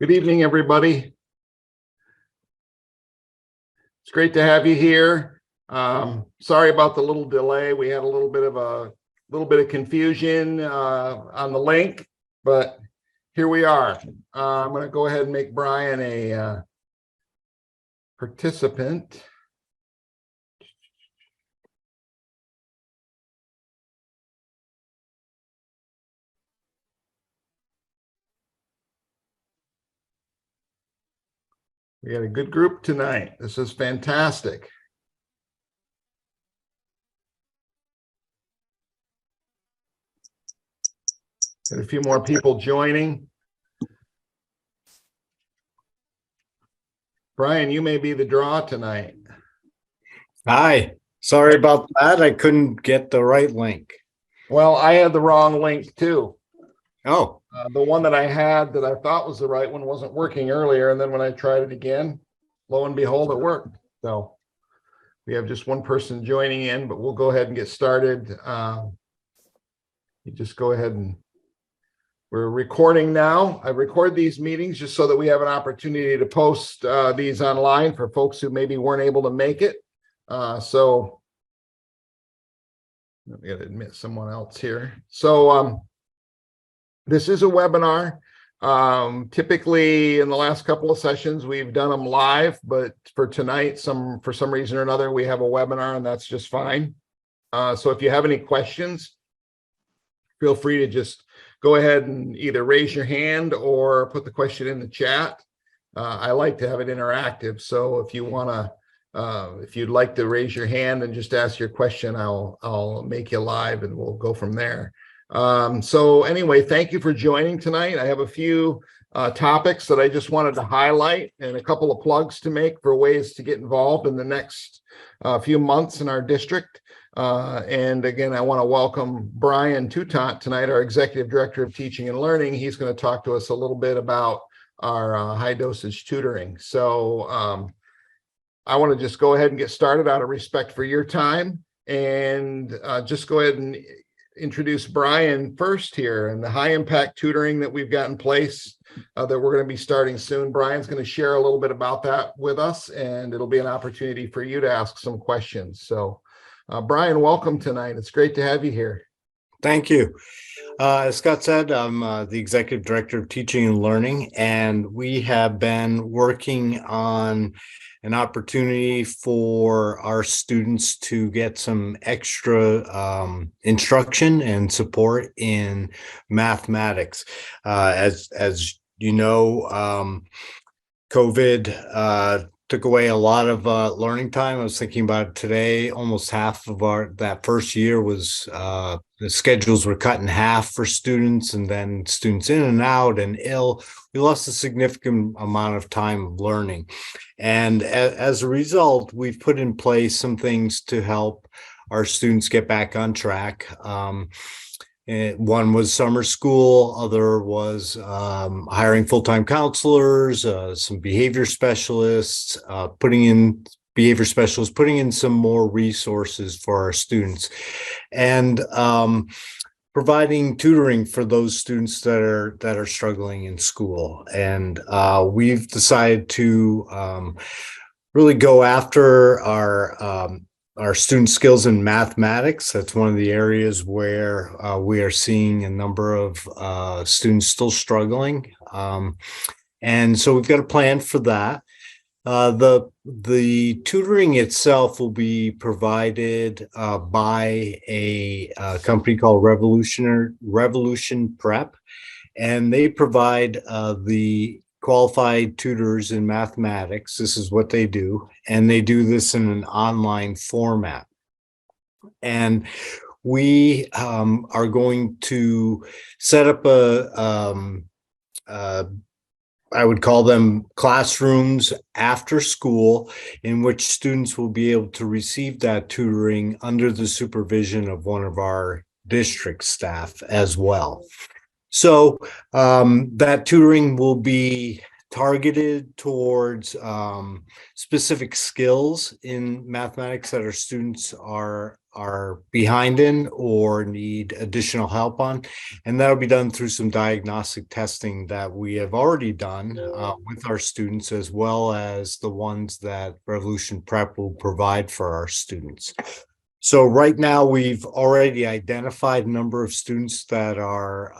Good evening, everybody. It's great to have you here. Sorry about the little delay. We had a little bit of confusion on the link, but here we are. I'm going to go ahead and make Brian a participant. We got a good group tonight. This is fantastic. Got a few more people joining. Brian, you may be the draw tonight. Hi, sorry about that. I couldn't get the right link. Well, I had the wrong link too. Oh, the one that I had that I thought was the right one wasn't working earlier. And then when I tried it again, lo and behold, it worked. So we have just one person joining in, but we'll go ahead and get started. You just go ahead and we're recording now. I record these meetings just so that we have an opportunity to post these online for folks who maybe weren't able to make it. So we got to admit someone else here. So this is a webinar. Typically in the last couple of sessions, we've done them live, but for tonight, for some reason or another, we have a webinar and that's just fine. So if you have any questions, feel free to just go ahead and either raise your hand or put the question in the chat. I like to have it interactive. So if you want to, if you'd like to raise your hand and just ask your question, I'll make you live and we'll go from there. So anyway, thank you for joining tonight. I have a few topics that I just wanted to highlight and a couple of plugs to make for ways to get involved in the next few months in our district. And again, I want to welcome Brian Toutant tonight, our Executive Director of Teaching and Learning. He's going to talk to us a little bit about our high dosage tutoring. So I want to just go ahead and get started out of respect for your time and just go ahead and introduce Brian first here and the high impact tutoring that we've got in place that we're going to be starting soon. Brian's going to share a little bit about that with us, and it'll be an opportunity for you to ask some questions. So Brian, welcome tonight. It's great to have you here. thank you. As Scott said, I'm the Executive Director of Teaching and Learning, and we have been working on an opportunity for our students to get some extra instruction and support in mathematics. As you know, COVID took away a lot of learning time. I was thinking about it today. Almost half of that first year was the schedules were cut in half for students, and then students in and out and ill. We lost a significant amount of time of learning. And as a result, we've put in place some things to help our students get back on track. One was summer school, other was hiring full-time counselors, some behavior specialists, putting in some more resources for our students, and providing tutoring for those students that are struggling in school. And we've decided to really go after our student skills in mathematics. That's one of the areas where we are seeing a number of students still struggling. And so we've got a plan for that. The tutoring itself will be provided by a company called Revolution Prep, and they provide the qualified tutors in mathematics. This is what they do, and they do this in an online format. And we are going to set up I would call them classrooms after school, in which students will be able to receive that tutoring under the supervision of one of our district staff as well. So that tutoring will be targeted towards specific skills in mathematics that our students are behind in or need additional help on. And that'll be done through some diagnostic testing that we have already done with our students, as well as the ones that Revolution Prep will provide for our students. So right now, we've already identified a number of students that are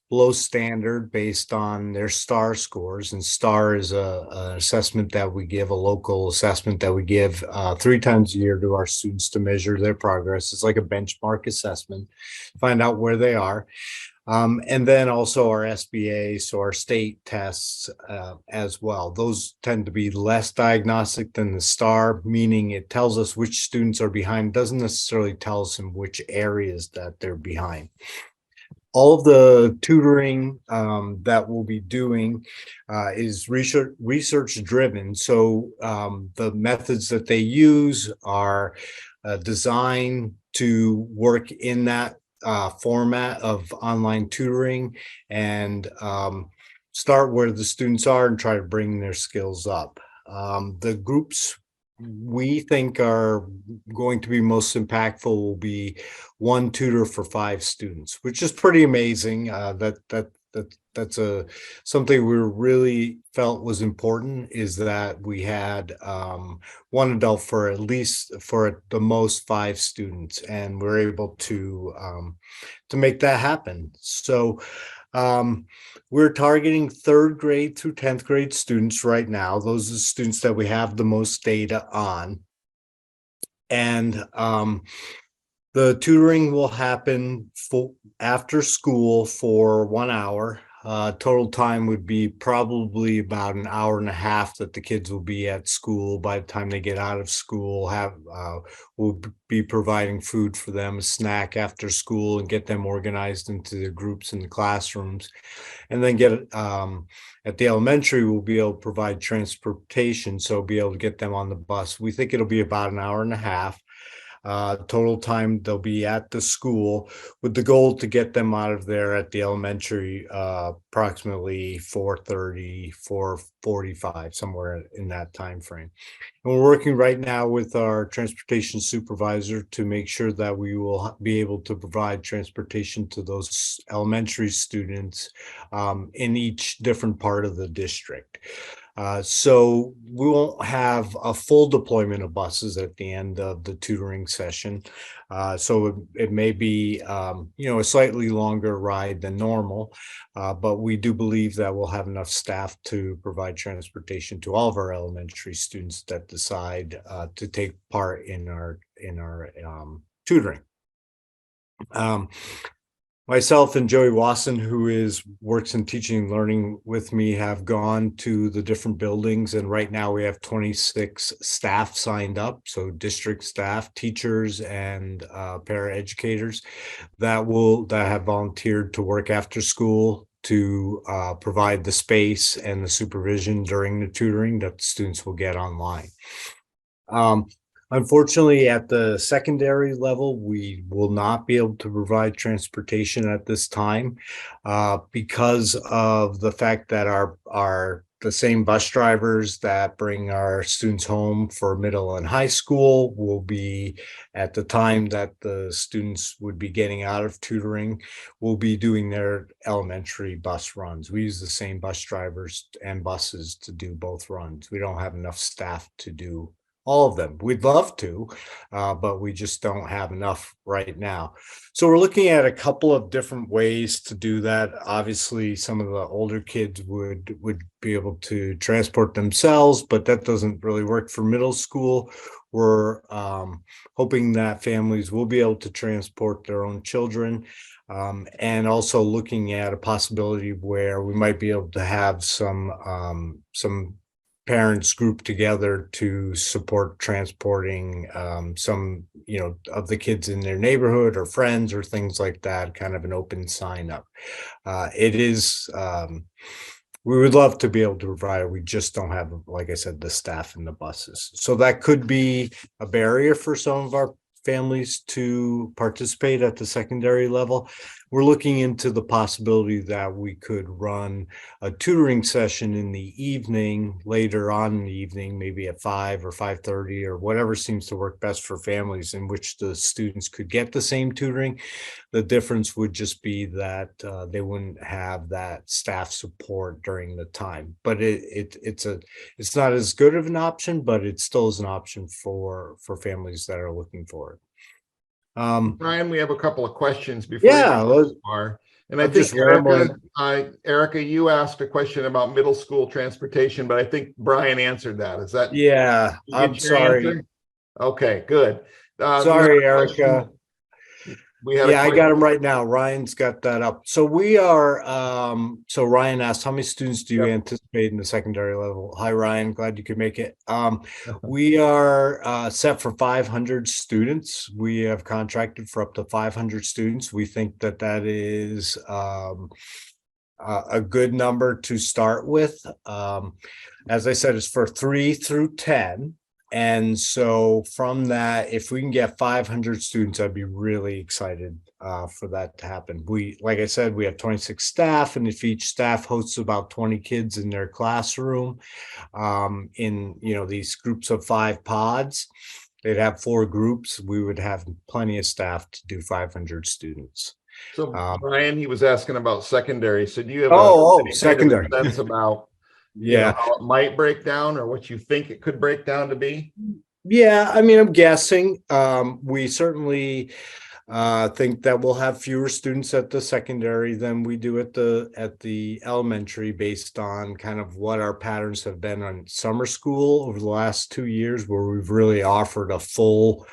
below standard based on their STAR scores. And STAR is an assessment that we give, a local assessment that we give 3 times a year to our students to measure their progress. It's like a benchmark assessment, find out where they are. And then also our SBA, so our state tests as well. Those tend to be less diagnostic than the STAR, meaning it tells us which students are behind, doesn't necessarily tell us in which areas that they're behind. All of the tutoring that we'll be doing is research driven. So the methods that they use are designed to work in that format of online tutoring, and start where the students are and try to bring their skills up. The groups we think are going to be most impactful will be 1 tutor for 5 students, which is pretty amazing. That's something we really felt was important, is that we had 1 adult for at least, for at the most, 5 students, and we're able to make that happen. So we're targeting 3rd grade through 10th grade students right now. Those are the students that we have the most data on. And the tutoring will happen after school for 1 hour. Total time would be probably about 1.5 hours that the kids will be at school. By the time they get out of school, we'll be providing food for them, a snack after school, and get them organized into their groups in the classrooms. And then at the elementary, we'll be able to provide transportation, so be able to get them on the bus. We think it'll be about 1.5 hours. Total time they'll be at the school, with the goal to get them out of there at the elementary approximately 4:30, 4:45, somewhere in that time frame. And we're working right now with our transportation supervisor to make sure that we will be able to provide transportation to those elementary students in each different part of the district. So we won't have a full deployment of buses at the end of the tutoring session. So it may be, a slightly longer ride than normal, but we do believe that we'll have enough staff to provide transportation to all of our elementary students that decide to take part in our tutoring. Myself and Joey Wasson, who works in teaching and learning with me, have gone to the different buildings, and right now we have 26 staff signed up. So district staff, teachers, and paraeducators that have volunteered to work after school to provide the space and the supervision during the tutoring that the students will get online. Unfortunately, at the secondary level, we will not be able to provide transportation at this time because of the fact that the same bus drivers that bring our students home for middle and high school will be, at the time that the students would be getting out of tutoring, will be doing their elementary bus runs. We use the same bus drivers and buses to do both runs. We don't have enough staff to do all of them. We'd love to, but we just don't have enough right now. So we're looking at a couple of different ways to do that. Obviously, some of the older kids would be able to transport themselves, but that doesn't really work for middle school. We're hoping that families will be able to transport their own children, and also looking at a possibility where we might be able to have some parents grouped together to support transporting some, of the kids in their neighborhood or friends or things like that, kind of an open sign up. We would love to be able to provide it. We just don't have, like I said, the staff and the buses. So that could be a barrier for some of our families to participate at the secondary level. we're looking into the possibility that we could run a tutoring session in the evening, later on in the evening, maybe at 5 or 5:30 or whatever seems to work best for families, in which the students could get the same tutoring. The difference would just be that they wouldn't have that staff support during the time. But it's not as good of an option, but it still is an option for families that are looking for it. Brian, we have a couple of questions before you Yeah, go this far. And I I'm think just rambling. Erica, you asked a question about middle school transportation, but I think Brian answered that. Is that, Yeah, you I'm get your sorry. answer? Okay, good. You had Sorry, a question? Erica. We had Yeah, I got question. him right now. Ryan's got that up. So we are, so Ryan asked, how many students do you Yep. anticipate in the secondary level? Hi, Ryan, glad you could make it. We are set for 500 students. We have contracted for up to 500 students. We think that that is a good number to start with. As I said, it's for 3 through 10. And so from that, if we can get 500 students, I'd be really excited for that to happen. Like I said, we have 26 staff, and if each staff hosts about 20 kids in their classroom, in these groups of 5 pods, they'd have 4 groups. We would have plenty of staff to do 500 students. So Brian, he was asking about secondary. So do you have any secondary. kind of sense about Yeah. how it might break down, or what you think it could break down to be? Yeah, I mean, I'm guessing. We certainly think that we'll have fewer students at the secondary than we do at the elementary, based on kind of what our patterns have been on summer school over the last 2 years, where we've really offered a full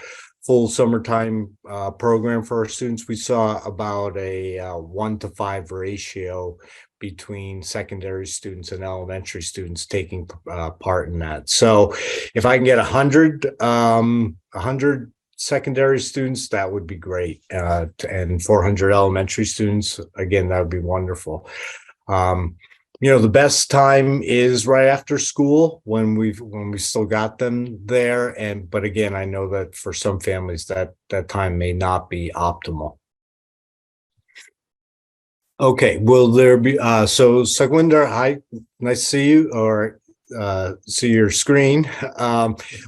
summertime program for our students. We saw about a 1-to-5 ratio between secondary students and elementary students taking part in that. So if I can get 100 secondary students, that would be great. And 400 elementary students, again, that would be wonderful. The best time is right after school, when we still got them there. But again, I know that for some families that time may not be optimal. Okay, will there be, so Sagwinder, hi, nice to see you, or see your screen.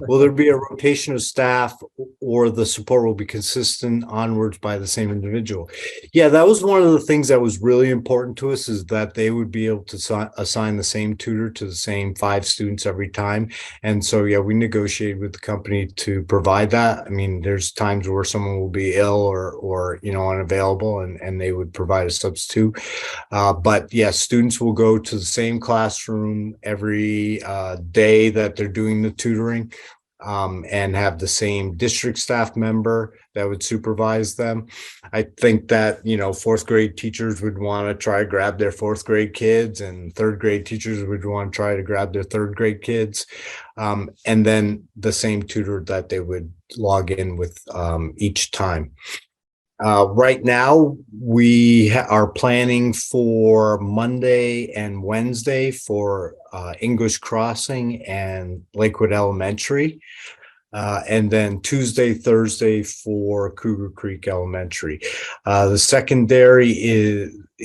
Will there be a rotation of staff, or the support will be consistent onwards by the same individual? Yeah, that was one of the things that was really important to us, is that they would be able to assign the same tutor to the same 5 students every time. And so, yeah, we negotiated with the company to provide that. I mean, there's times where someone will be ill or unavailable, and they would provide a substitute. But yes, students will go to the same classroom every day that they're doing the tutoring, and have the same district staff member that would supervise them. I think that, 4th grade teachers would want to try to grab their 4th grade kids, and 3rd grade teachers would want to try to grab their 3rd grade kids. And then the same tutor that they would log in with each time. Right now, we are planning for Monday and Wednesday for English Crossing and Lakewood Elementary, and then Tuesday, Thursday for Cougar Creek Elementary. The secondary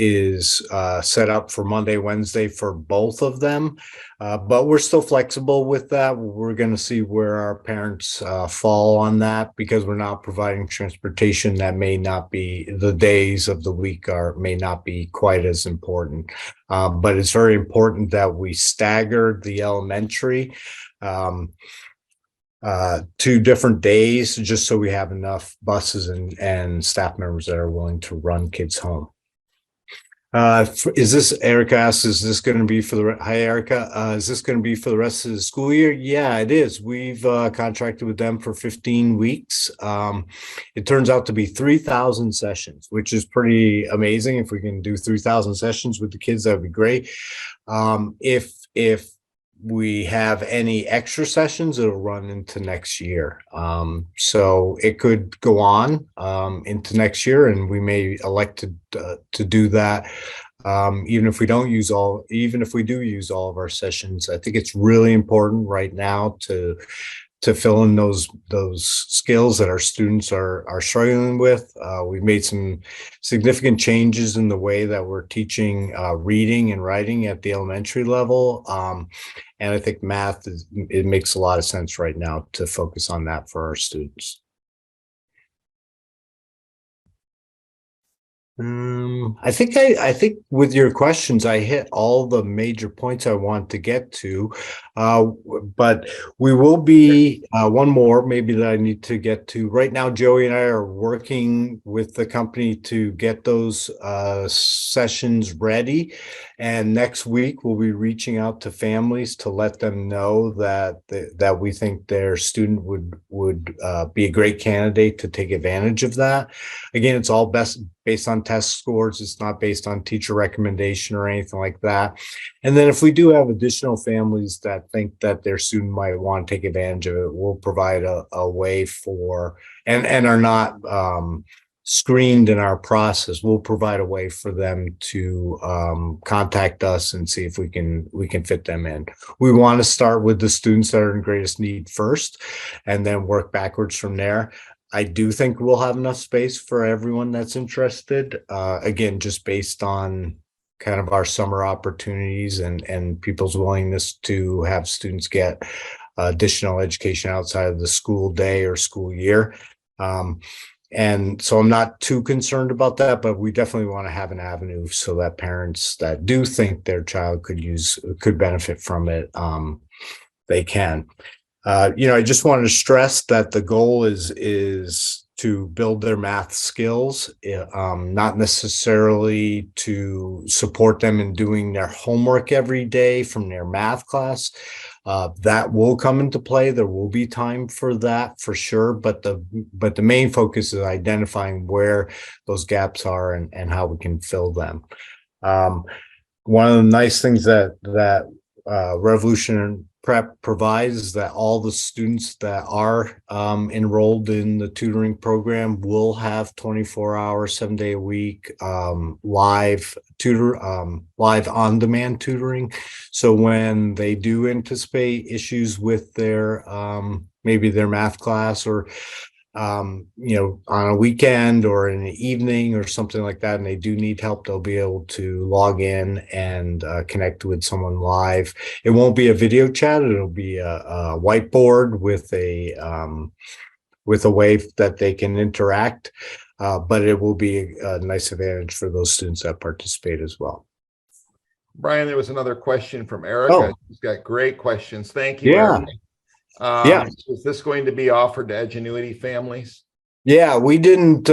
is set up for Monday, Wednesday for both of them, but we're still flexible with that. We're going to see where our parents fall on that, because we're not providing transportation. That may not be, the days of the week may not be quite as important, but it's very important that we stagger the elementary 2 different days, just so we have enough buses and staff members that are willing to run kids home. Is this, Erica asks, is this going to be for the, hi Erica, is this going to be for the rest of the school year? Yeah, it is. We've contracted with them for 15 weeks. It turns out to be 3,000 sessions, which is pretty amazing. If we can do 3,000 sessions with the kids, that would be great. If we have any extra sessions, it'll run into next year. So it could go on into next year, and we may elect to do that. Even if we do use all of our sessions. I think it's really important right now to to fill in those skills that our students are struggling with. We've made some significant changes in the way that we're teaching reading and writing at the elementary level. And I think math it makes a lot of sense right now to focus on that for our students. I think with your questions, I hit all the major points I want to get to. But we will be one more maybe that I need to get to. Right now, Joey and I are working with the company to get those sessions ready. And next week, we'll be reaching out to families to let them know that we think their student would be a great candidate to take advantage of that. Again, it's all based on test scores. It's not based on teacher recommendation or anything like that. And then if we do have additional families that think that their student might want to take advantage of it, we'll provide a way for, and are not screened in our process, we'll provide a way for them to contact us and see if we can fit them in. We want to start with the students that are in greatest need first, and then work backwards from there. I do think we'll have enough space for everyone that's interested. Again, just based on kind of our summer opportunities and people's willingness to have students get additional education outside of the school day or school year. And so I'm not too concerned about that, but we definitely want to have an avenue so that parents that do think their child could benefit from it, they can. I just wanted to stress that the goal is to build their math skills, not necessarily to support them in doing their homework every day from their math class. That will come into play. There will be time for that for sure, but the main focus is identifying where those gaps are and how we can fill them. One of the nice things that Revolution Prep provides that all the students that are enrolled in the tutoring program will have 24-hour, 7-day a week live on-demand tutoring. So when they do anticipate issues with their maybe their math class or on a weekend or in the evening or something like that, and they do need help, they'll be able to log in and connect with someone live. It won't be a video chat. It'll be a whiteboard with a way that they can interact, but it will be a nice advantage for those students that participate as well. Brian, there was another question from Erica. Oh. She's got great questions. Thank you, Yeah. Erica. Is this going to be offered to Edgenuity families? Yeah, we didn't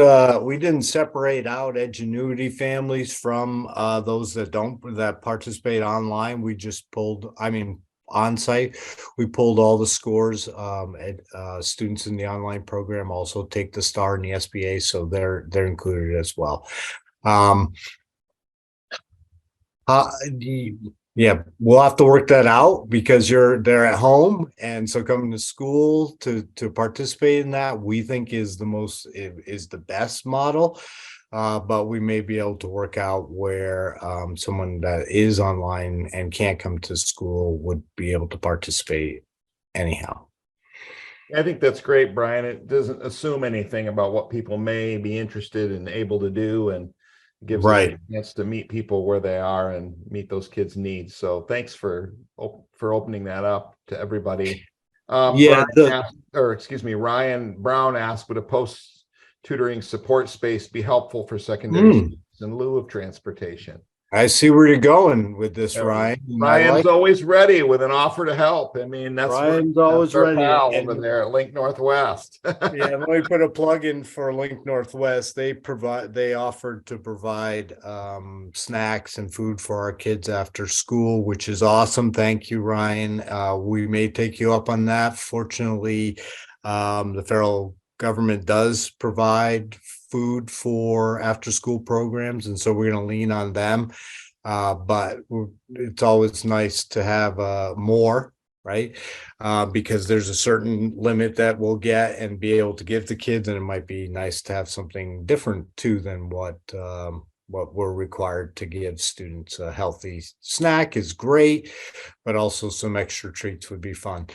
separate out Edgenuity families from those that participate online. We just on site, we pulled all the scores. Students in the online program also take the STAR and the SBA, so they're included as well. Yeah, we'll have to work that out because they're at home, and so coming to school to participate in that, we think is the best model. But we may be able to work out where someone that is online and can't come to school would be able to participate anyhow. I think that's great, Brian. It doesn't assume anything about what people may be interested and able to do, and gives us a chance to meet people where they are and meet those kids' needs. So thanks for opening that up to everybody. Ryan Brown asked, would a post tutoring support space be helpful for secondary students in lieu of transportation? I see where you're going with this, Ryan. Ryan's always ready with an offer to help. I mean, Ryan's always ready over there at Link Northwest. Yeah, let me put a plug in for Link Northwest. They offered to provide snacks and food for our kids after school, which is awesome. Thank you, Ryan. We may take you up on that. Fortunately, the federal government does provide food for after school programs, and so we're going to lean on them, but it's always nice to have more, right? Because there's a certain limit that we'll get and be able to give the kids, and it might be nice to have something different too than what we're required to give students. A healthy snack is great, but also some extra treats would be fun.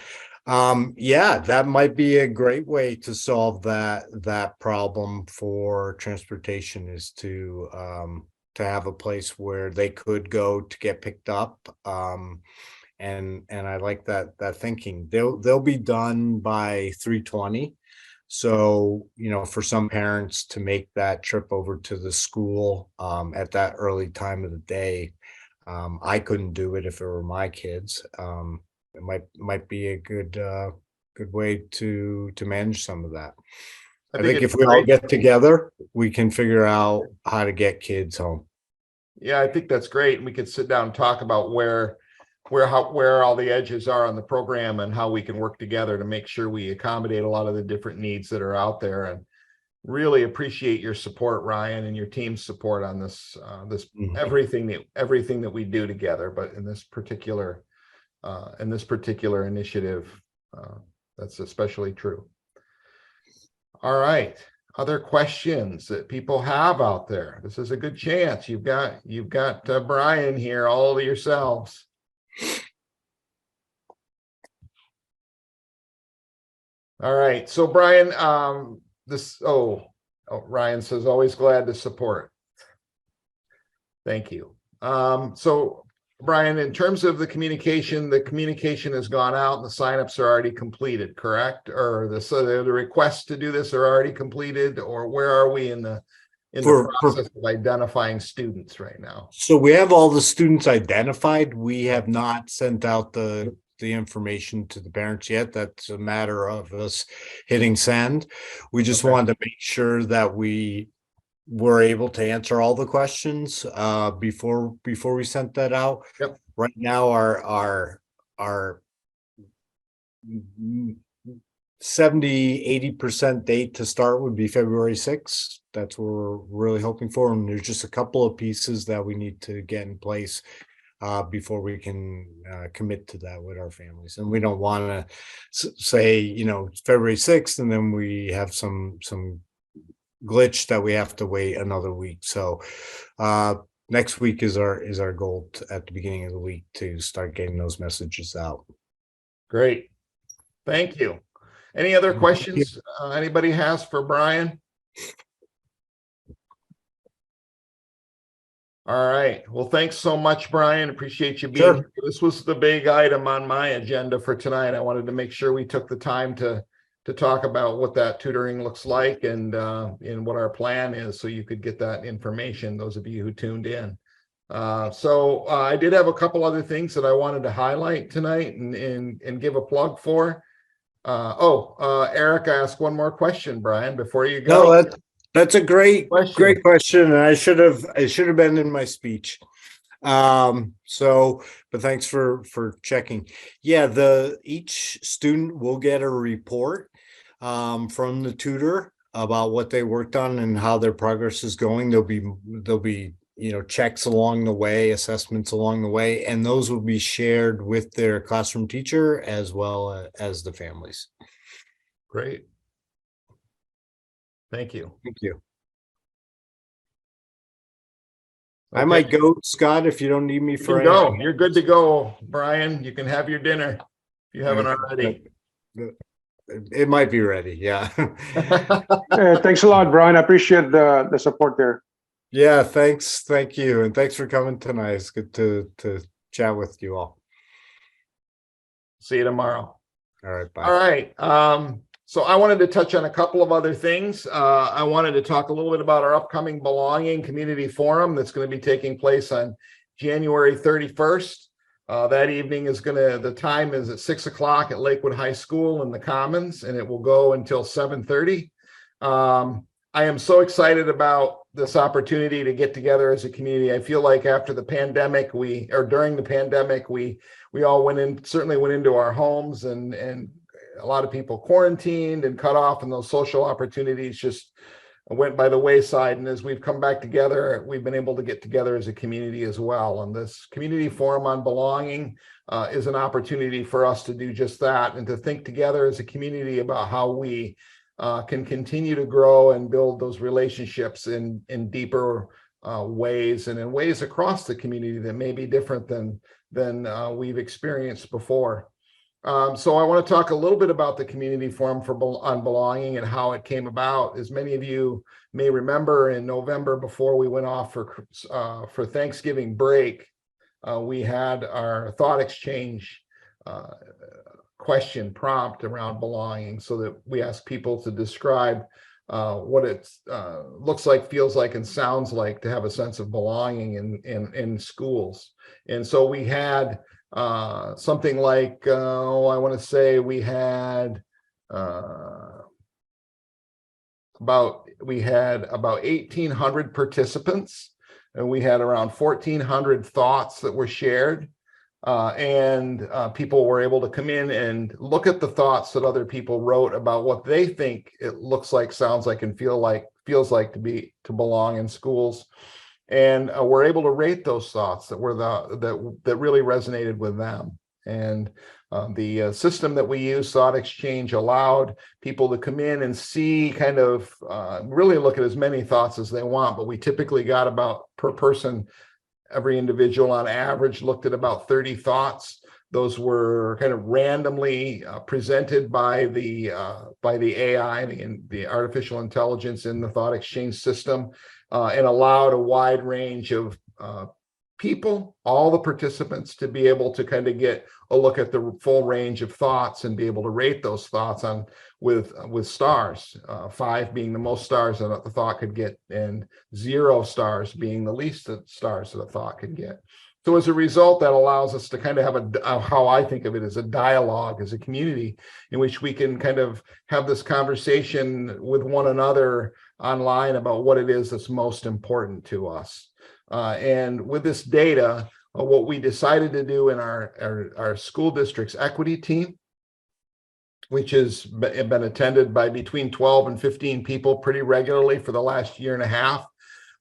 Yeah, that might be a great way to solve that problem for transportation, is to have a place where they could go to get picked up. And I like that thinking. They'll be done by 3:20. So, for some parents to make that trip over to the school at that early time of the day, I couldn't do it if it were my kids. It might be a good way to manage some of that. I I think think it's if we all great. get together, we can figure out how to get kids home. Yeah, I think that's great. And we could sit down and talk about where all the edges are on the program and how we can work together to make sure we accommodate a lot of the different needs that are out there. And really appreciate your support, Ryan, and your team's support on this Mhm. everything that we do together. But in this particular initiative, that's especially true. All right. Other questions that people have out there? This is a good chance. You've got Brian here all to yourselves. All right. So Brian, Ryan says always glad to support. Thank you. So Brian, in terms of the communication has gone out and the signups are already completed, correct? Or the requests to do this are already completed, or where are we in the process of identifying students right now? So we have all the students identified. We have not sent out the information to the parents yet. That's a matter of us hitting send. We just Okay. wanted to make sure that we were able to answer all the questions before we sent that out. Yep. Right now, our 70-80% date to start would be February 6th. That's what we're really hoping for. And there's just a couple of pieces that we need to get in place before we can commit to that with our families. And we don't want to say, February 6th, and then we have some glitch that we have to wait another week. So next week is our goal at the beginning of the week to start getting those messages out. Great. Thank you. Any other questions anybody has for Brian? All right. Well, thanks so much, Brian. Appreciate you being here. This was the big item on my agenda for tonight. I wanted to make sure we took the time to talk about what that tutoring looks like and what our plan is, so you could get that information, those of you who tuned in. So I did have a couple other things that I wanted to highlight tonight and give a plug for. Eric asked one more question, Brian, before you go. No, that's a great question, and I should have been in my speech. But thanks for checking. Yeah, each student will get a report from the tutor about what they worked on and how their progress is going. There'll be checks along the way, assessments along the way, and those will be shared with their classroom teacher as well as the families. Great. Thank you. Thank you. Okay. I might go, Scott, if you don't need me for anything. Go. You're good to go, Brian. You can have your dinner if you haven't already. It might be ready. Yeah. Thanks a lot, Brian. I appreciate the support there. Yeah, thanks. Thank you. And thanks for coming tonight. It's good to chat with you all. See you tomorrow. All right. Bye. All right. So I wanted to touch on a couple of other things. I wanted to talk a little bit about our upcoming Belonging Community Forum that's going to be taking place on January 31st. That evening the time is at 6 o'clock at Lakewood High School in the Commons, and it will go until 7:30. I am so excited about this opportunity to get together as a community. I feel like after the pandemic, during the pandemic, we all certainly went into our homes, and a lot of people quarantined and cut off, and those social opportunities just went by the wayside. And as we've come back together, we've been able to get together as a community as well. And this community forum on belonging is an opportunity for us to do just that, and to think together as a community about how we can continue to grow and build those relationships in deeper ways, and in ways across the community that may be different than we've experienced before. So I want to talk a little bit about the community forum on belonging and how it came about. As many of you may remember, in November, before we went off for Thanksgiving break, we had our thought exchange question prompt around belonging, so that we asked people to describe what it looks like, feels like, and sounds like to have a sense of belonging in schools. And so we had something like, I want to say we had about 1,800 participants, and we had around 1,400 thoughts that were shared. And people were able to come in and look at the thoughts that other people wrote about what they think it looks like, sounds like, and feels like to belong in schools. And we're able to rate those thoughts that were that really resonated with them. And the system that we use, Thought Exchange, allowed people to come in and see, kind of really look at as many thoughts as they want. But we typically got about, per person, every individual on average looked at about 30 thoughts. Those were kind of randomly presented by the AI, the artificial intelligence in the Thought Exchange system, and allowed a wide range of people, all the participants, to be able to kind of get a look at the full range of thoughts and be able to rate those thoughts with stars, 5 being the most stars that a thought could get, and 0 stars being the least stars that a thought could get. So as a result, that allows us to kind of have how I think of it, as a dialogue, as a community, in which we can kind of have this conversation with one another online about what it is that's most important to us. And with this data, what we decided to do in our school district's equity team, which has been attended by between 12 and 15 people pretty regularly for the last year and a half,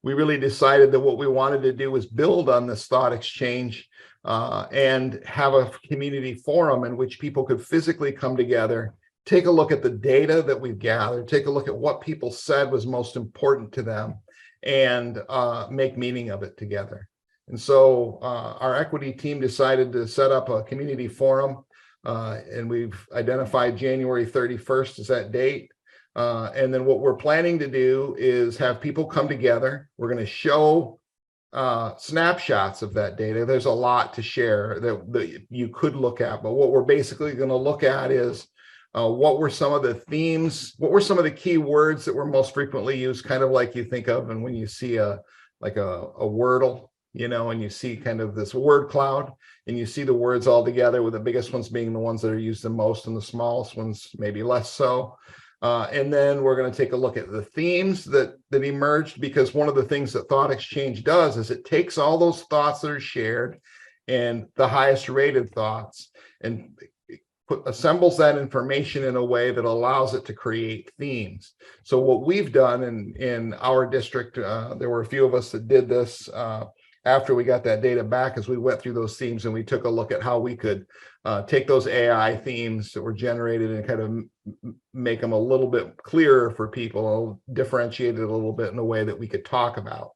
we really decided that what we wanted to do was build on this thought exchange and have a community forum in which people could physically come together, take a look at the data that we've gathered, take a look at what people said was most important to them, and make meaning of it together. And so our equity team decided to set up a community forum, and we've identified January 31st as that date. And then what we're planning to do is have people come together. We're going to show snapshots of that data. There's a lot to share that you could look at, but what we're basically going to look at is what were some of the themes, what were some of the key words that were most frequently used, kind of like you think of, and when you see a Wordle, and you see kind of this word cloud, and you see the words all together, with the biggest ones being the ones that are used the most and the smallest ones maybe less so. And then we're going to take a look at the themes that emerged, because one of the things that Thought Exchange does is it takes all those thoughts that are shared and the highest rated thoughts, and assembles that information in a way that allows it to create themes. So what we've done in our district, there were a few of us that did this after we got that data back, as we went through those themes and we took a look at how we could take those AI themes that were generated and kind of make them a little bit clearer for people, differentiate it a little bit in a way that we could talk about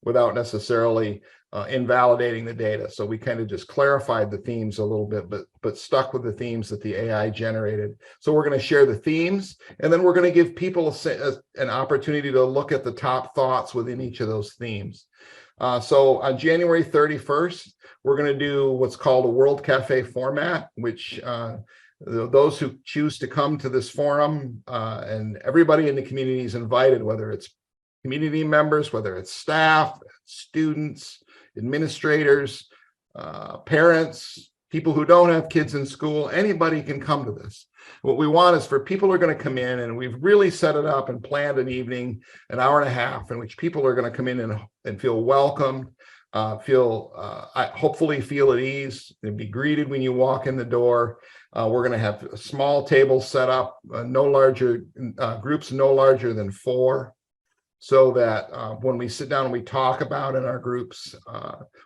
without necessarily invalidating the data. So we kind of just clarified the themes a little bit, but stuck with the themes that the AI generated. So we're going to share the themes, and then we're going to give people an opportunity to look at the top thoughts within each of those themes. So on January 31st, we're going to do what's called a World Cafe format, which those who choose to come to this forum, and everybody in the community is invited, whether it's community members, whether it's staff, students, administrators, parents, people who don't have kids in school, anybody can come to this. What we want is for people who are going to come in, and we've really set it up and planned an evening, an hour and a half, in which people are going to come in and feel welcomed, hopefully feel at ease, and be greeted when you walk in the door. We're going to have small tables set up, groups no larger than 4. So that when we sit down and we talk about in our groups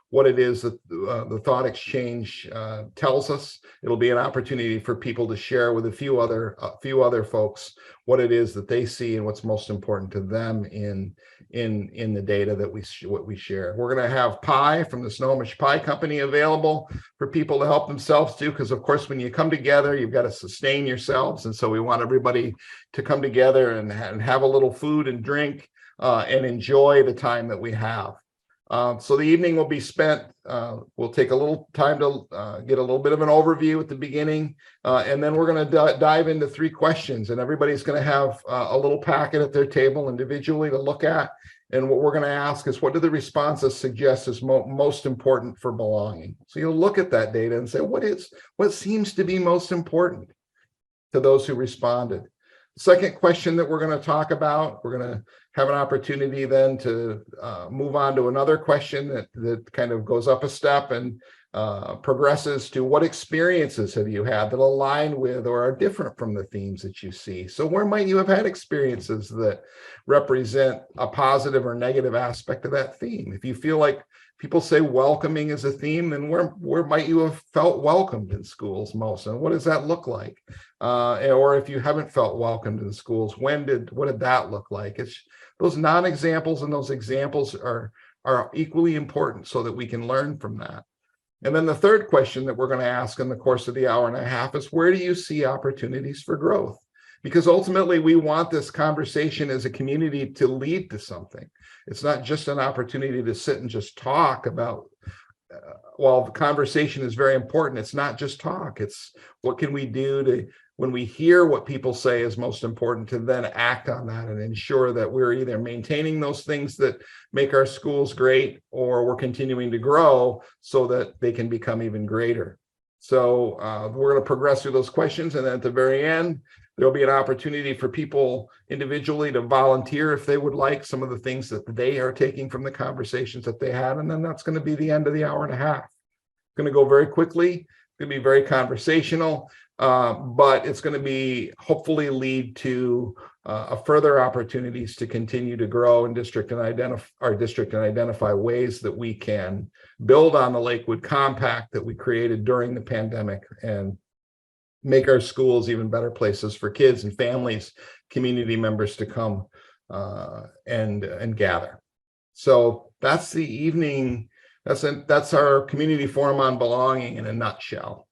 what it is that the Thought Exchange tells us, it'll be an opportunity for people to share with a few other folks what it is that they see and what's most important to them in the data that what we share. We're going to have pie from the Snohomish Pie Company available for people to help themselves too, because of course when you come together you've got to sustain yourselves, and so we want everybody to come together and have a little food and drink and enjoy the time that we have. So the evening will be spent, we'll take a little time to get a little bit of an overview at the beginning, and then we're going to dive into 3 questions, and everybody's going to have a little packet at their table individually to look at. And what we're going to ask is, what do the responses suggest is most important for belonging? So you'll look at that data and say, what seems to be most important to those who responded? Second question that we're going to talk about, we're going to have an opportunity then to move on to another question that kind of goes up a step and progresses to, what experiences have you had that align with or are different from the themes that you see? So where might you have had experiences that represent a positive or negative aspect of that theme? If you feel like people say welcoming is a theme, then where might you have felt welcomed in schools most, and what does that look like? Or if you haven't felt welcomed in schools, what did that look like? It's those non-examples and those examples are equally important so that we can learn from that. And then the third question that we're going to ask in the course of the hour and a half is, where do you see opportunities for growth? Because ultimately we want this conversation as a community to lead to something. It's not just an opportunity to sit and just talk about, while the conversation is very important, it's not just talk. It's what can we do to, when we hear what people say is most important, to then act on that and ensure that we're either maintaining those things that make our schools great, or we're continuing to grow so that they can become even greater. So we're going to progress through those questions, and then at the very end, there'll be an opportunity for people individually to volunteer if they would like, some of the things that they are taking from the conversations that they had. And then that's going to be the end of the hour and a half. It's going to go very quickly. It's going to be very conversational, but it's going to be hopefully lead to further opportunities to continue to grow in district and identify ways that we can build on the Lakewood Compact that we created during the pandemic and make our schools even better places for kids and families, community members to come and gather. So that's the evening. That's our community forum on belonging in a nutshell.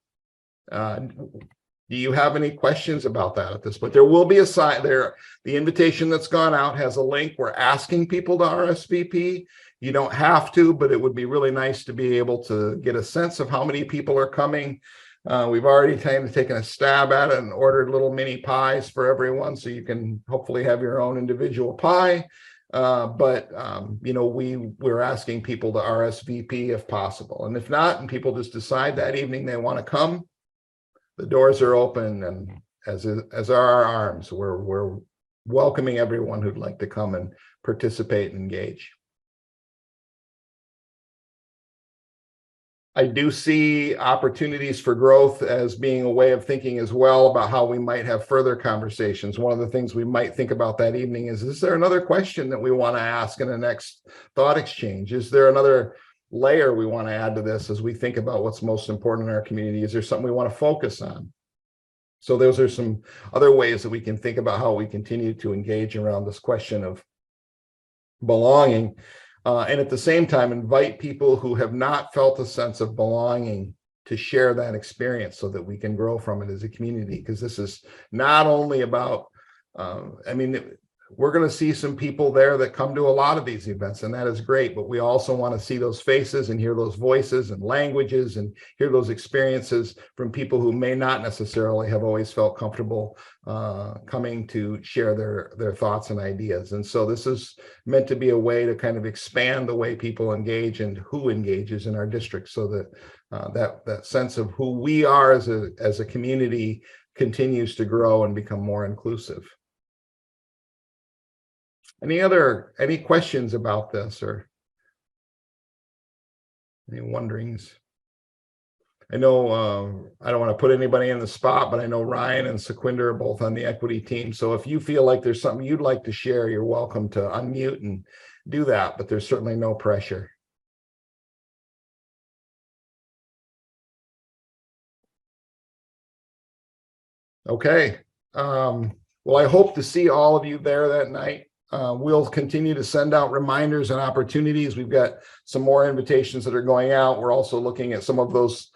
Do you have any questions about that at this point? There will be a site there. The invitation that's gone out has a link. We're asking people to RSVP. You don't have to, but it would be really nice to be able to get a sense of how many people are coming. We've already kind of taken a stab at it and ordered little mini pies for everyone, so you can hopefully have your own individual pie. But you know, we're asking people to RSVP if possible, and if not, and people just decide that evening they want to come, the doors are open, and as are our arms. We're welcoming everyone who'd like to come and participate and engage. I do see opportunities for growth as being a way of thinking as well about how we might have further conversations. One of the things we might think about that evening is there another question that we want to ask in the next thought exchange? Is there another layer we want to add to this as we think about what's most important in our community? Is there something we want to focus on? So those are some other ways that we can think about how we continue to engage around this question of belonging. And at the same time, invite people who have not felt a sense of belonging to share that experience so that we can grow from it as a community. Because this is not only about, I mean, we're going to see some people there that come to a lot of these events, and that is great. But we also want to see those faces and hear those voices and languages and hear those experiences from people who may not necessarily have always felt comfortable coming to share their thoughts and ideas. And so this is meant to be a way to kind of expand the way people engage and who engages in our district, so that that sense of who we are as a community continues to grow and become more inclusive. Any questions about this or any wonderings? I know I don't want to put anybody in the spot, but I know Ryan and Sequinder are both on the equity team. So if you feel like there's something you'd like to share, you're welcome to unmute and do that, but there's certainly no pressure. Okay. Well, I hope to see all of you there that night. We'll continue to send out reminders and opportunities. We've got some more invitations that are going out. We're also looking at some of those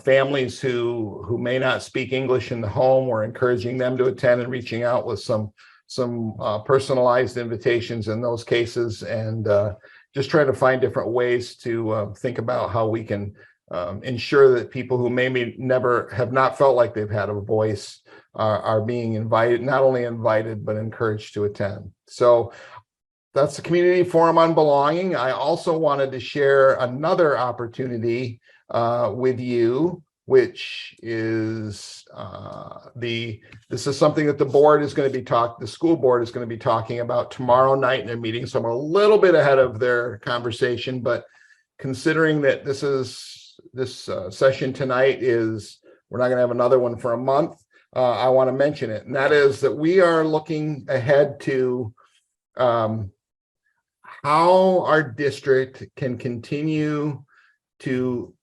families who may not speak English in the home. We're encouraging them to attend and reaching out with some personalized invitations in those cases, and just trying to find different ways to think about how we can ensure that people who maybe never have not felt like they've had a voice are being invited, not only invited, but encouraged to attend. So that's the Community Forum on Belonging. I also wanted to share another opportunity with you, which is this is something that the board is going to be the school board is going to be talking about tomorrow night in their meeting. So I'm a little bit ahead of their conversation, but considering that this session tonight we're not going to have another one for a month, I want to mention it, and that is that we are looking ahead to how our district can continue to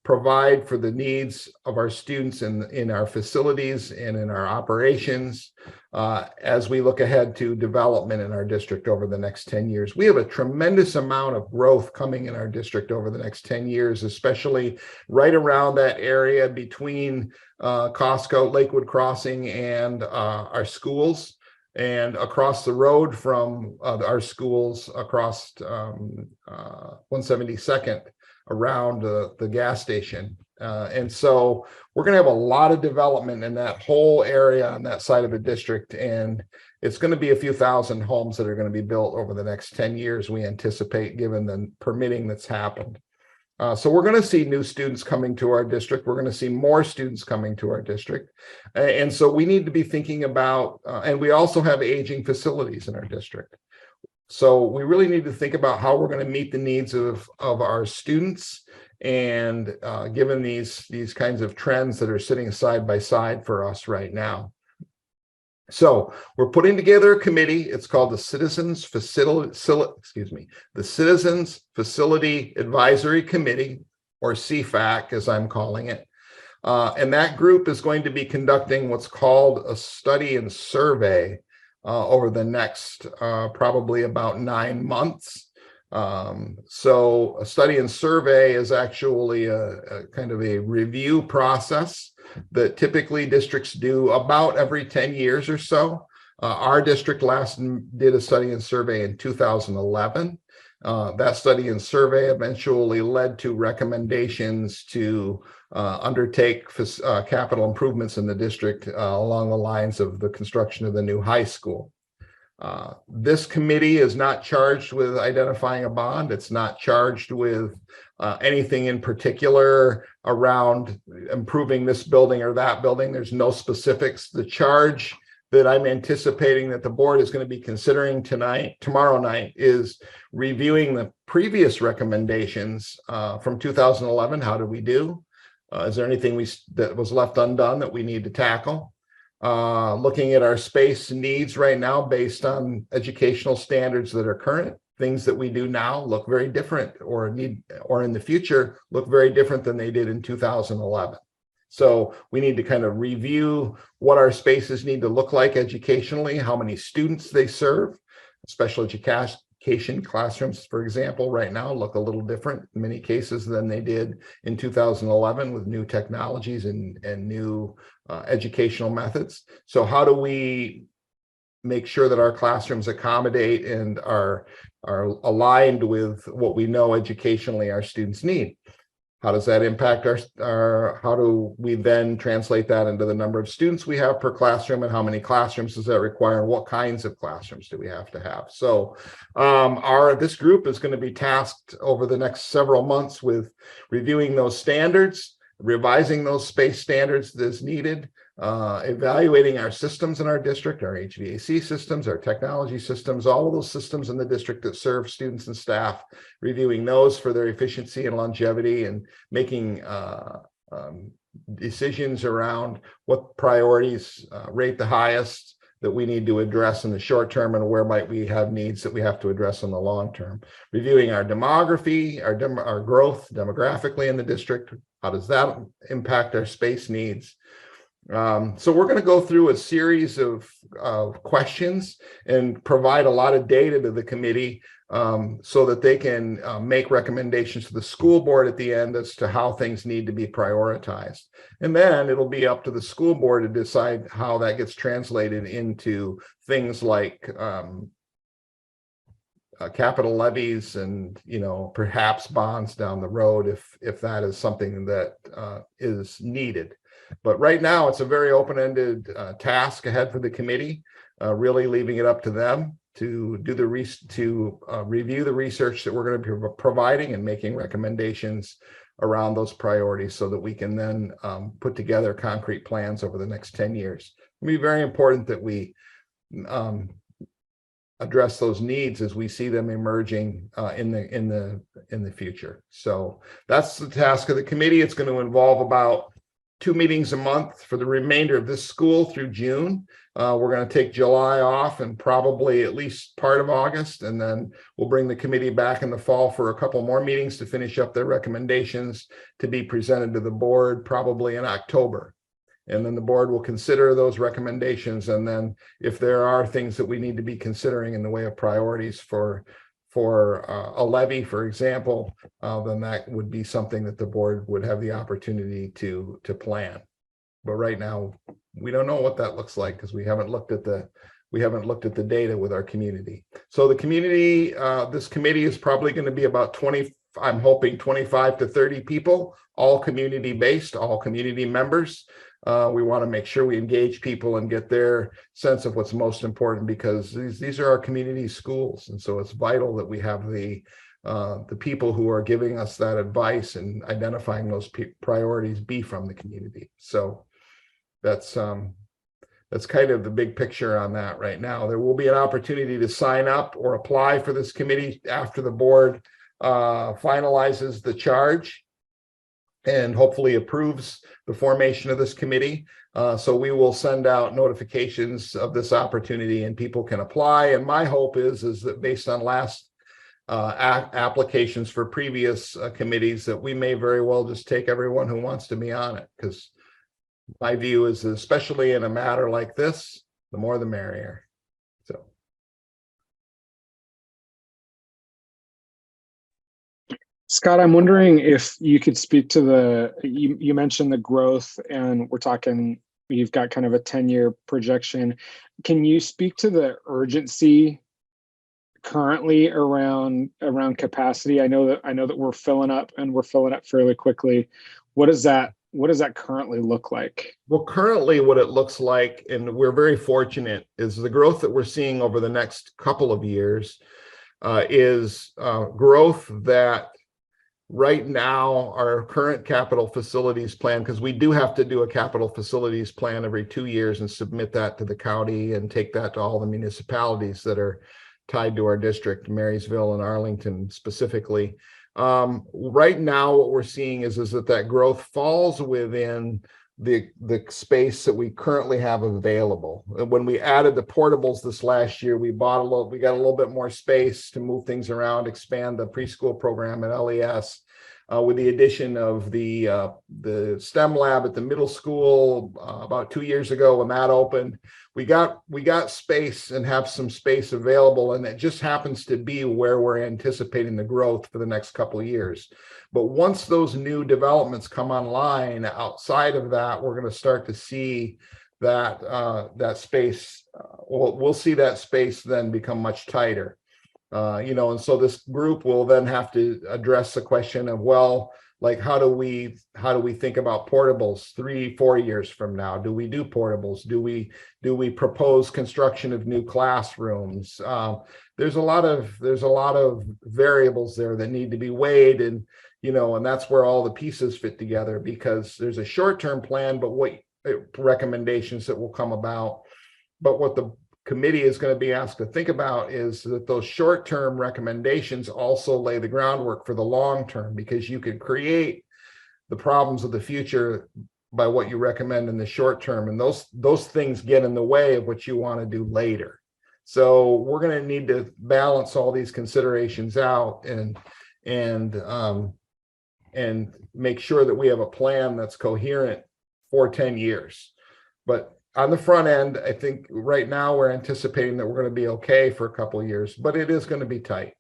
provide for the needs of our students in our facilities and in our operations as we look ahead to development in our district over the next 10 years. We have a tremendous amount of growth coming in our district over the next 10 years, especially right around that area between Costco, Lakewood Crossing, and our schools, and across the road from our schools across 172nd around the gas station. And so we're going to have a lot of development in that whole area on that side of the district. And it's going to be a few thousand homes that are going to be built over the next 10 years, we anticipate, given the permitting that's happened. So we're going to see new students coming to our district. We're going to see more students coming to our district. And so we need to be thinking about, and we also have aging facilities in our district. So we really need to think about how we're going to meet the needs of our students, and given these kinds of trends that are sitting side by side for us right now. So we're putting together a committee. It's called the Citizens Facility Advisory Committee, or CFAC, as I'm calling it. And that group is going to be conducting what's called a study and survey over the next probably about 9 months. So a study and survey is actually a kind of a review process that typically districts do about every 10 years or so. Our district last did a study and survey in 2011. That study and survey eventually led to recommendations to undertake capital improvements in the district along the lines of the construction of the new high school. This committee is not charged with identifying a bond. It's not charged with anything in particular around improving this building or that building. There's no specifics. The charge that I'm anticipating that the board is going to be considering tomorrow night, is reviewing the previous recommendations from 2011. How did we do? Is there anything that was left undone that we need to tackle? Looking at our space needs right now based on educational standards that are current. Things that we do now look very different, or in the future look very different than they did in 2011. So we need to kind of review what our spaces need to look like educationally, how many students they serve. Special education classrooms, for example, right now look a little different in many cases than they did in 2011 with new technologies and new educational methods. So how do we make sure that our classrooms accommodate and are aligned with what we know educationally our students need? How does that impact how do we then translate that into the number of students we have per classroom, and how many classrooms does that require, and what kinds of classrooms do we have to have? So this group is going to be tasked over the next several months with reviewing those standards, revising those space standards as needed, evaluating our systems in our district, our HVAC systems, our technology systems, all of those systems in the district that serve students and staff, reviewing those for their efficiency and longevity, and making decisions around what priorities rate the highest that we need to address in the short term, and where might we have needs that we have to address in the long term. Reviewing our demography, our growth demographically in the district, how does that impact our space needs? So we're going to go through a series of questions and provide a lot of data to the committee so that they can make recommendations to the school board at the end as to how things need to be prioritized. And then it'll be up to the school board to decide how that gets translated into things like capital levies and, perhaps bonds down the road if that is something that is needed. But right now, it's a very open-ended task ahead for the committee, really leaving it up to them to do review the research that we're going to be providing and making recommendations around those priorities so that we can then put together concrete plans over the next 10 years. It'll be very important that we address those needs as we see them emerging in the future. So that's the task of the committee. It's going to involve about 2 meetings a month for the remainder of this school through June. We're going to take July off and probably at least part of August, and then we'll bring the committee back in the fall for a couple more meetings to finish up their recommendations to be presented to the board probably in October. And then the board will consider those recommendations. And then if there are things that we need to be considering in the way of priorities for a levy, for example, then that would be something that the board would have the opportunity to plan. But right now, we don't know what that looks like because we haven't looked at the data with our community. So the community, this committee is probably going to be about 20, I'm hoping 25 to 30 people, all community based, all community members. We want to make sure we engage people and get their sense of what's most important, because these are our community schools. And so it's vital that we have the people who are giving us that advice and identifying those priorities be from the community. So that's kind of the big picture on that right now. There will be an opportunity to sign up or apply for this committee after the board finalizes the charge and hopefully approves the formation of this committee. So we will send out notifications of this opportunity and people can apply. And my hope is that based on last applications for previous committees, that we may very well just take everyone who wants to be on it. Because my view is, especially in a matter like this, the more the merrier. So. Scott, I'm wondering if you could speak to you mentioned the growth, and you've got kind of a 10-year projection. Can you speak to the urgency currently around capacity? I know that we're filling up and we're filling up fairly quickly. What does that currently look like? Well, currently what it looks like, and we're very fortunate, is the growth that we're seeing over the next couple of years is growth that right now our current capital facilities plan, because we do have to do a capital facilities plan every 2 years and submit that to the county and take that to all the municipalities that are tied to our district, Marysville and Arlington specifically. Right now, what we're seeing is that growth falls within the space that we currently have available. When we added the portables this last year, we got a little bit more space to move things around, expand the preschool program at LES. With the addition of the STEM lab at the middle school about 2 years ago, when that opened, we got space and have some space available, and it just happens to be where we're anticipating the growth for the next couple of years. But once those new developments come online, outside of that, we're going to start to see that space. We'll see that space then become much tighter. And so this group will then have to address the question of, well, like, how do we think about portables 3-4 years from now? Do we do portables? Do we propose construction of new classrooms? There's a lot of variables there that need to be weighed, and that's where all the pieces fit together, because there's a short-term plan, but what recommendations that will come about. But what the committee is going to be asked to think about is that those short-term recommendations also lay the groundwork for the long-term, because you can create the problems of the future by what you recommend in the short term, and those things get in the way of what you want to do later. So we're going to need to balance all these considerations out and make sure that we have a plan that's coherent for 10 years. But on the front end, I think right now we're anticipating that we're going to be okay for a couple of years, but it is going to be tight.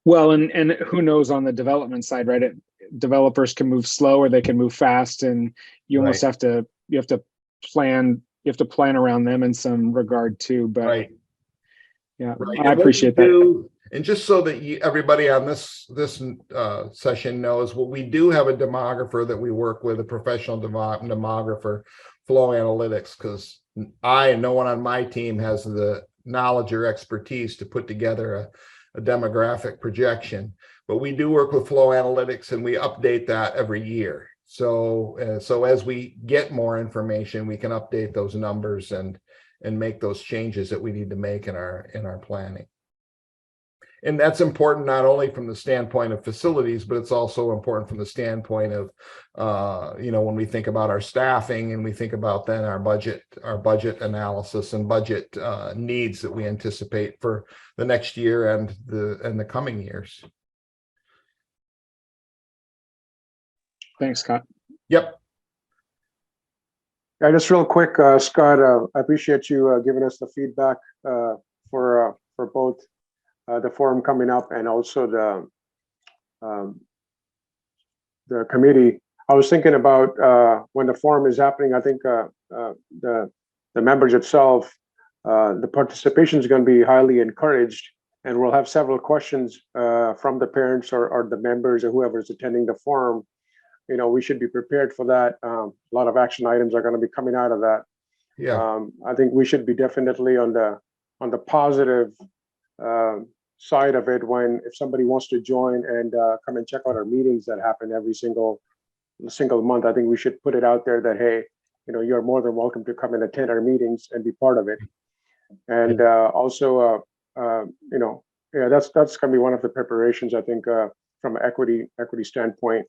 Well, and who knows on the development side, right? Developers can move slow or they can move fast, and you almost Right. have to plan around them in some regard too. But Right. yeah, Right. I And what we appreciate that. do, and just so that everybody on this session knows, what we do have a demographer that we work with, a professional demographer, Flow Analytics, because I and no one on my team has the knowledge or expertise to put together a demographic projection. But we do work with Flow Analytics, and we update that every year. So so as we get more information, we can update those numbers and make those changes that we need to make in our planning. And that's important not only from the standpoint of facilities, but it's also important from the standpoint of, when we think about our staffing and we think about then our budget analysis and budget needs that we anticipate for the next year and the coming years. Thanks, Scott. Yep. Yeah, just real quick, Scott, I appreciate you giving us the feedback for both the forum coming up and also the committee. I was thinking about when the forum is happening, I think the members itself, the participation is going to be highly encouraged, and we'll have several questions from the parents or the members or whoever is attending the forum. We should be prepared for that. A lot of action items are going to be coming out of that. Yeah. I think we should be definitely on the positive side of it if somebody wants to join and come and check out our meetings that happen every single month. I think we should put it out there that, hey, you're more than welcome to come and attend our meetings and be part of it. And also, yeah, that's going to be one of the preparations, I think, from an equity standpoint.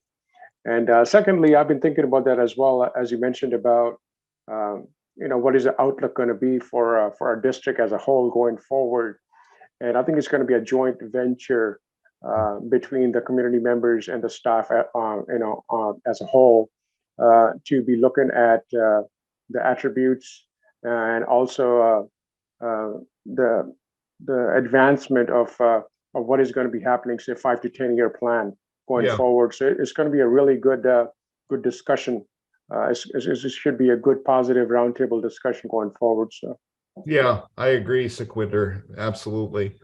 And secondly, I've been thinking about that as well, as you mentioned about, what is the outlook going to be for our district as a whole going forward. And I think it's going to be a joint venture between the community members and the staff, as a whole, to be looking at the attributes and also the advancement of what is going to be happening, say 5 to 10 year plan going forward. So it's going to be a really good discussion. It should be a good positive roundtable discussion going forward. So. Yeah, I agree, Sequinder. Absolutely.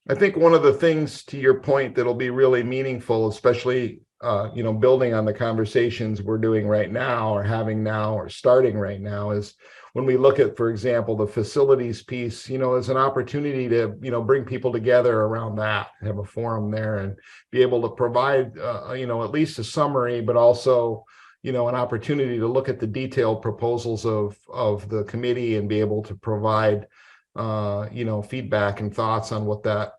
I think one of the things, to your point, that'll be really meaningful, especially building on the conversations we're doing right now or having now or starting right now, is when we look at, for example, the facilities piece, as an opportunity to, bring people together around that, have a forum there and be able to provide, at least a summary, but also, an opportunity to look at the detailed proposals of the committee and be able to provide, feedback and thoughts on what that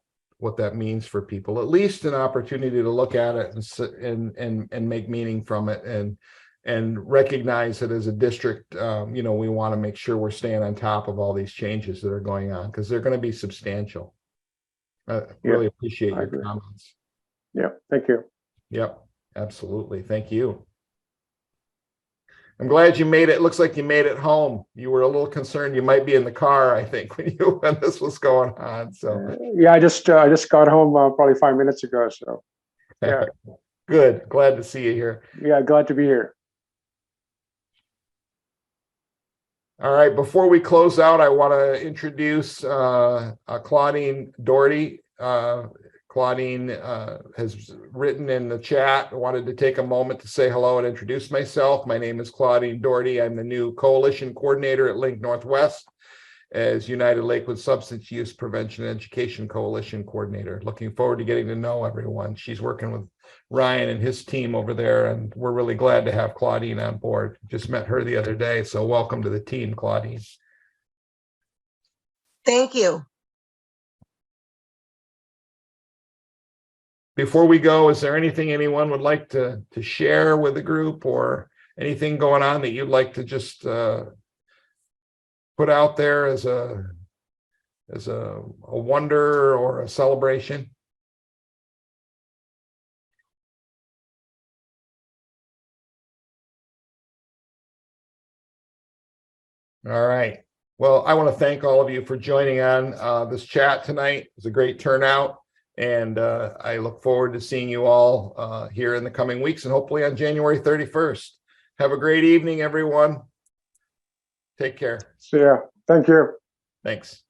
means for people. At least an opportunity to look at it and make meaning from it and recognize that as a district, we want to make sure we're staying on top of all these changes that are going on, because they're going to be substantial. I really appreciate your comments. Yeah, thank you. Yep, absolutely. Thank you. I'm glad you made it. It looks like you made it home. You were a little concerned you might be in the car, I think, when this was going on. So yeah, I just got home probably 5 minutes ago. So yeah, good. Glad to see you here. Yeah, glad to be here. All right. Before we close out, I want to introduce Claudine Doherty. Claudine has written in the chat. I wanted to take a moment to say hello and introduce myself. My name is Claudine Doherty. I'm the new coalition coordinator at Link Northwest as United Lakewood Substance Use Prevention and Education Coalition coordinator. Looking forward to getting to know everyone. She's working with Ryan and his team over there, and we're really glad to have Claudine on board. Just met her the other day, so welcome to the team, Claudine. Thank you. Before we go, is there anything anyone would like to share with the group, or anything going on that you'd like to just put out there as a wonder or a celebration? All right. Well, I want to thank all of you for joining on this chat tonight. It was a great turnout. And I look forward to seeing you all here in the coming weeks and hopefully on January 31st. Have a great evening, everyone. Take care. See ya. Thank you. Thanks.